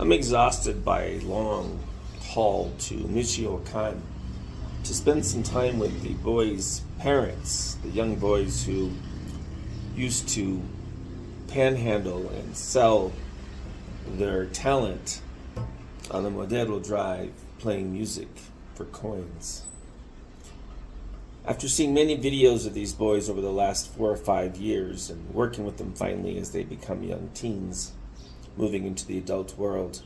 I'm exhausted by a long haul to Michoacan to spend some time with the boys' parents, the young boys who used to panhandle and sell their talent on the Modelo Drive playing music for coins. After seeing many videos of these boys over the last 4 or 5 years and working with them finally as they become young teens, moving into the adult world,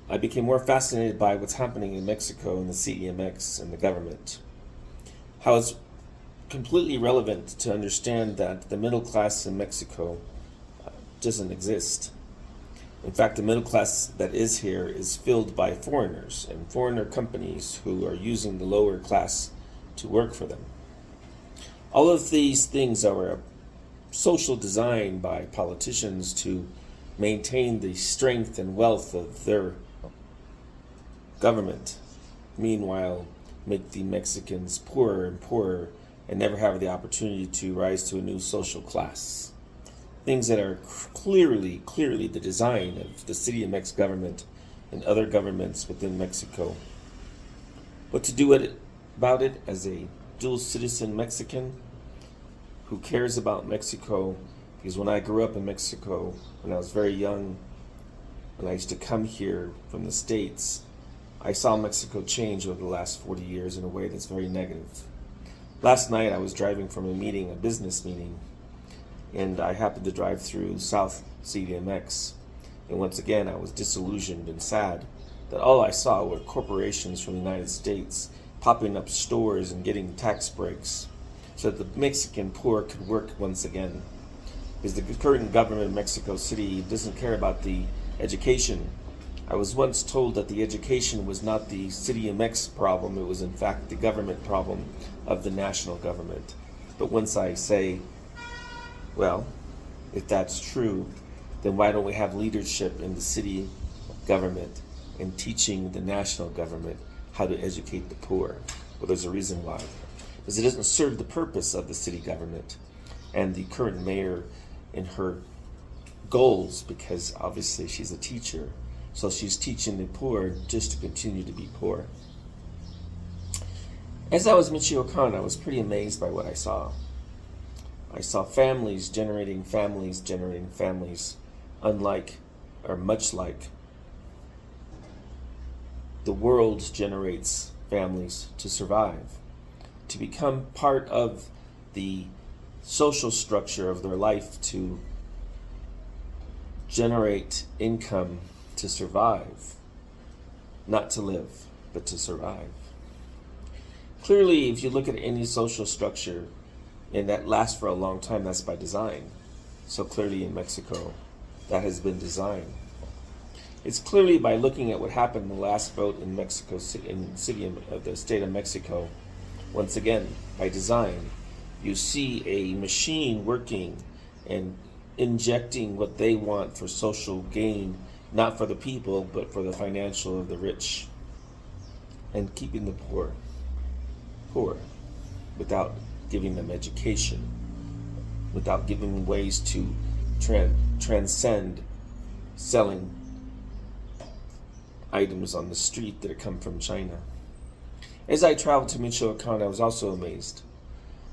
I became more fascinated by what's happening in Mexico and the CDMX and the government. How it's completely relevant to understand that the middle class in Mexico doesn't exist. In fact, the middle class that is here is filled by foreigners and foreigner companies who are using the lower class to work for them. All of these things are a social design by politicians to maintain the strength and wealth of their government. Meanwhile, make the Mexicans poorer and poorer and never have the opportunity to rise to a new social class. Things that are clearly the design of the CDMX government and other governments within Mexico. What to do about it as a dual citizen Mexican who cares about Mexico? Because when I grew up in Mexico, when I was very young, when I used to come here from the States, I saw Mexico change over the last 40 years in a way that's very negative. Last night I was driving from a business meeting, and I happened to drive through South CDMX. And once again, I was disillusioned and sad that all I saw were corporations from the United States popping up stores and getting tax breaks so that the Mexican poor could work once again. Because the current government of Mexico City doesn't care about the education. I was once told that the education was not the CDMX problem, it was in fact the government problem of the national government. But once I say, well, if that's true, then why don't we have leadership in the city government and teaching the national government how to educate the poor? Well, there's a reason why. Because it doesn't serve the purpose of the city government and the current mayor in her goals, because obviously she's a teacher. So she's teaching the poor just to continue to be poor. As I was in Michoacan, I was pretty amazed by what I saw. I saw families generating families, unlike or much like the world generates families to survive, to become part of the social structure of their life, to generate income to survive, not to live, but to survive. Clearly, if you look at any social structure and that lasts for a long time, that's by design. So clearly in Mexico, that has been designed. It's clearly by looking at what happened in the last vote in Mexico City, in the state of Mexico. Once again, by design, you see a machine working and injecting what they want for social gain, not for the people, but for the financial of the rich, and keeping the poor without giving them education, without giving them ways to transcend selling items on the street that come from China. As I traveled to Michoacan, I was also amazed.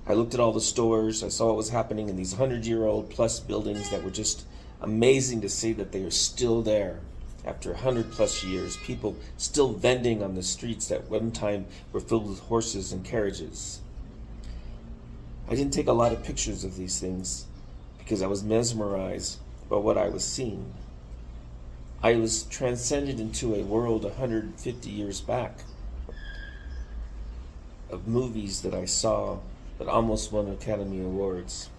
I looked at all the stores, I saw what was happening in these 100-year-old plus buildings that were just amazing to see that they are still there after 100 plus years. People still vending on the streets that one time were filled with horses and carriages. I didn't take a lot of pictures of these things because I was mesmerized by what I was seeing. I was transcended into a world 150 years back of movies that I saw that almost won Academy Awards.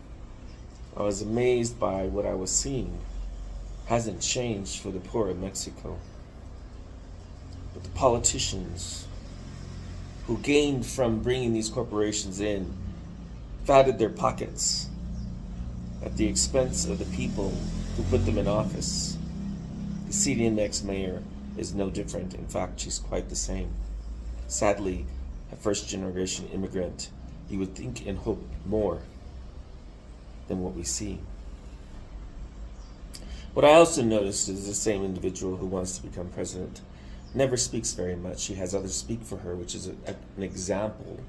I was amazed by what I was seeing. Hasn't changed for the poor of Mexico. But the politicians who gained from bringing these corporations in fatted their pockets at the expense of the people who put them in office. The CDMX mayor is no different. In fact, she's quite the same. Sadly, a first-generation immigrant, you would think and hope more than what we see. What I also noticed is the same individual who wants to become president never speaks very much. She has others speak for her, which is an example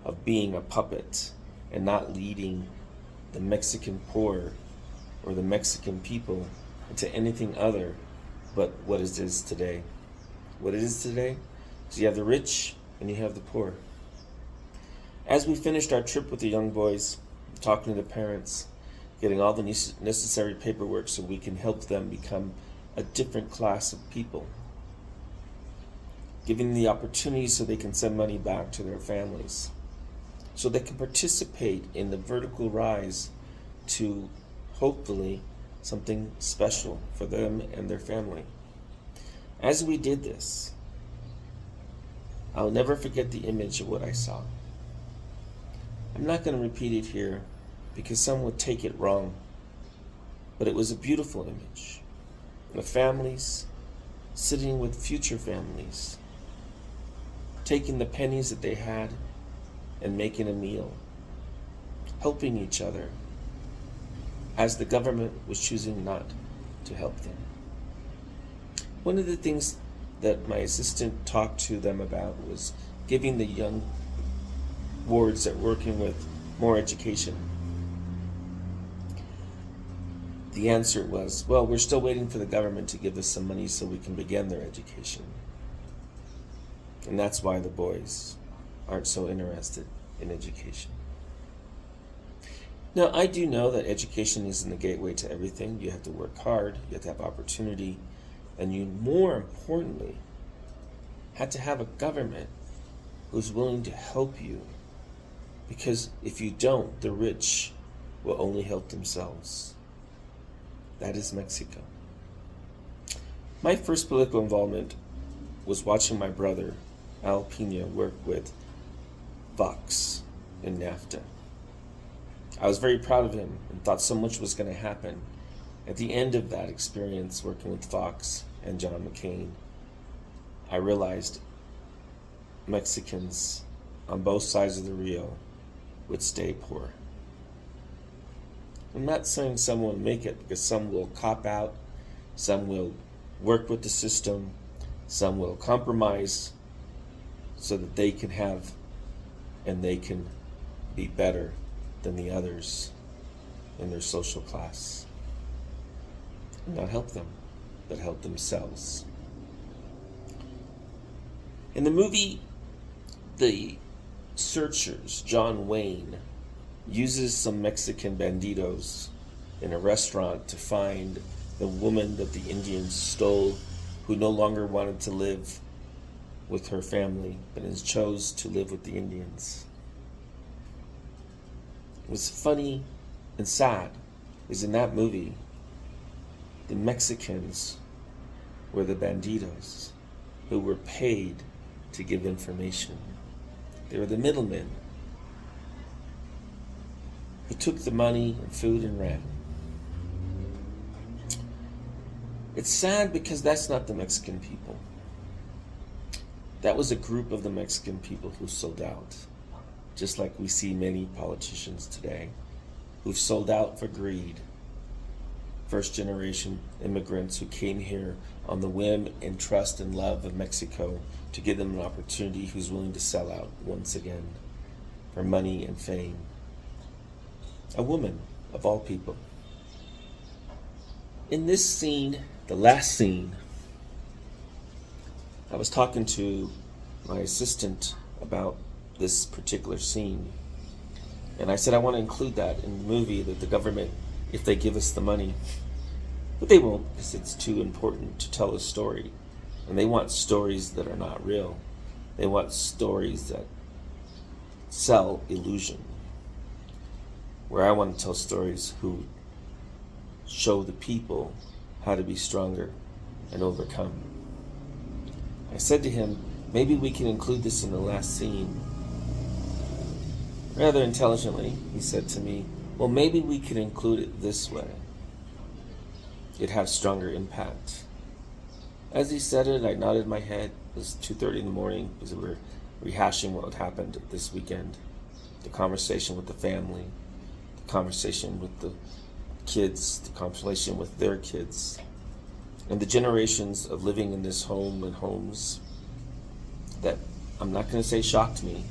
of being a puppet and not leading the Mexican poor or the Mexican people into anything other but what it is today. What it is today is you have the rich and you have the poor. As we finished our trip with the young boys, talking to the parents, getting all the necessary paperwork so we can help them become a different class of people, giving them the opportunity so they can send money back to their families, so they can participate in the vertical rise to hopefully something special for them and their family. As we did this, I'll never forget the image of what I saw. I'm not going to repeat it here because some would take it wrong, but it was a beautiful image of families sitting with future families, taking the pennies that they had and making a meal, helping each other, as the government was choosing not to help them. One of the things that my assistant talked to them about was giving the young wards that were working with more education. The answer was, well, we're still waiting for the government to give us some money so we can begin their education. And that's why the boys aren't so interested in education. Now, I do know that education isn't the gateway to everything. You have to work hard, you have to have opportunity, and you, more importantly, had to have a government who's willing to help you. Because if you don't, the rich will only help themselves. That is Mexico. My first political involvement was watching my brother, Al Pena, work with Vox in NAFTA. I was very proud of him and thought so much was going to happen. At the end of that experience working with Fox and John McCain, I realized Mexicans on both sides of the Rio would stay poor. I'm not saying some will make it, because some will cop out, some will work with the system, some will compromise so that they can have and they can be better than the others in their social class. And not help them, but help themselves. In the movie, The Searchers, John Wayne uses some Mexican bandidos in a restaurant to find the woman that the Indians stole, who no longer wanted to live with her family, but chose to live with the Indians. What's funny and sad is in that movie, the Mexicans were the bandidos who were paid to give information. They were the middlemen who took the money and food and ran. It's sad because that's not the Mexican people. That was a group of the Mexican people who sold out, just like we see many politicians today who've sold out for greed. First generation immigrants who came here on the whim and trust and love of Mexico to give them an opportunity, who's willing to sell out once again for money and fame. A woman, of all people. In this scene, the last scene, I was talking to my assistant about this particular scene, and I said I want to include that in the movie, that the government, if they give us the money, but they won't because it's too important to tell a story, and they want stories that are not real. They want stories that sell illusion, where I want to tell stories who show the people how to be stronger and overcome. I said to him, maybe we can include this in the last scene. Rather intelligently, he said to me, well, maybe we could include it this way. It'd have stronger impact. As he said it, I nodded my head. It was 2:30 in the morning because we were rehashing what had happened this weekend. The conversation with the family, the conversation with the kids, the constellation with their kids, and the generations of living in this home and homes that I'm not going to say shocked me,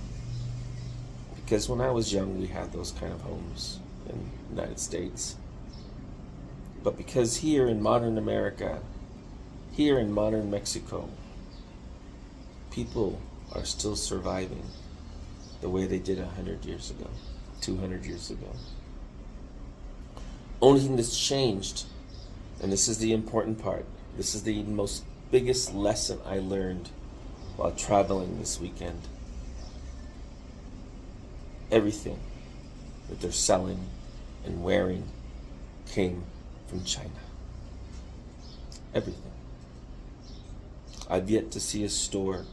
because when I was young we had those kind of homes in the United States. But because here in modern America, here in modern Mexico, people are still surviving the way they did 100 years ago, 200 years ago. Only thing that's changed, and this is the important part, this is the most biggest lesson I learned while traveling this weekend. Everything that they're selling and wearing came from China. Everything. I've yet to see a store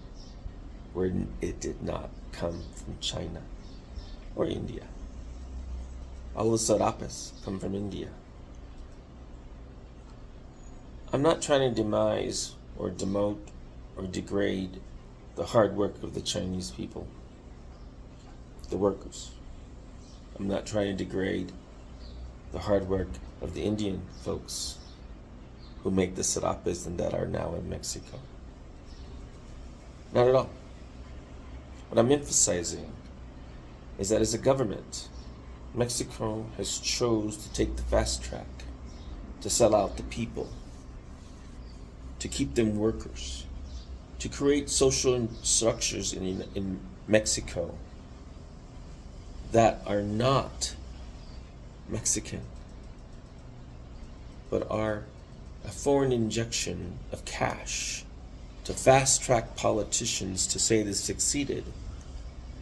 where it did not come from China or India. All the sarapes come from India. I'm not trying to demise or demote or degrade the hard work of the Chinese people, the workers. I'm not trying to degrade the hard work of the Indian folks who make the sarapes and that are now in Mexico. Not at all. What I'm emphasizing is that as a government, Mexico has chose to take the fast track, to sell out the people, to keep them workers, to create social structures in Mexico that are not Mexican, but are a foreign injection of cash to fast track politicians to say they succeeded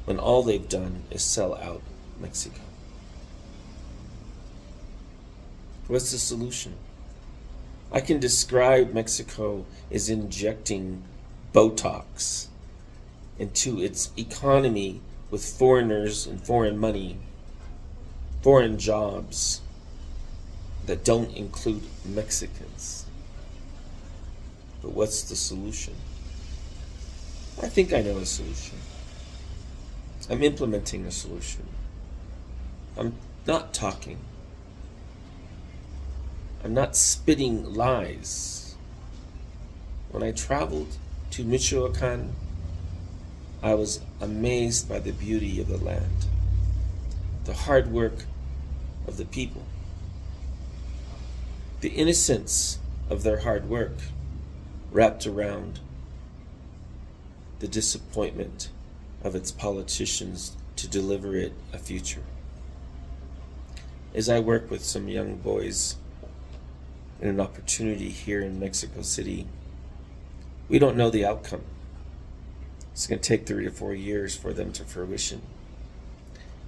when all they've done is sell out Mexico. What's the solution? I can describe Mexico as injecting Botox into its economy with foreigners and foreign money, foreign jobs that don't include Mexicans. But what's the solution? I think I know a solution. I'm implementing a solution. I'm not talking. I'm not spitting lies. When I traveled to Michoacan, I was amazed by the beauty of the land, the hard work of the people, the innocence of their hard work wrapped around the disappointment of its politicians to deliver it a future. As I work with some young boys in an opportunity here in Mexico City, we don't know the outcome. It's going to take 3 to 4 years for them to fruition.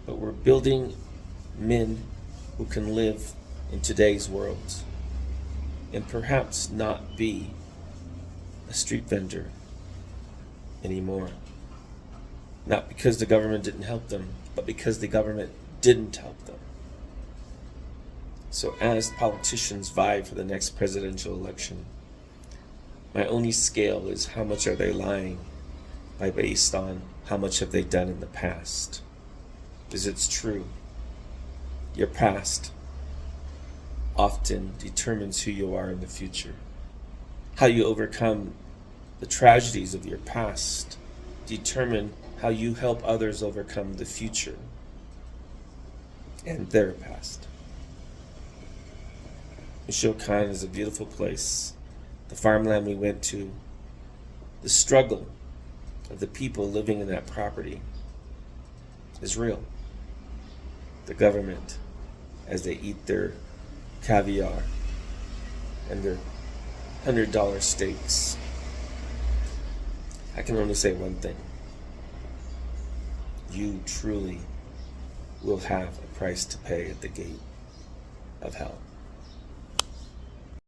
But we're building men who can live in today's world and perhaps not be a street vendor anymore. Not because the government didn't help them, but because the government didn't help them. So as politicians vie for the next presidential election, my only scale is how much are they lying based on how much have they done in the past. Because it's true. Your past often determines who you are in the future. How you overcome the tragedies of your past determine how you help others overcome the future and their past. Michoacan is a beautiful place. The farmland we went to, the struggle of the people living in that property is real. The government, as they eat their caviar and their $100 steaks, I can only say one thing. You truly will have a price to pay at the gate of hell.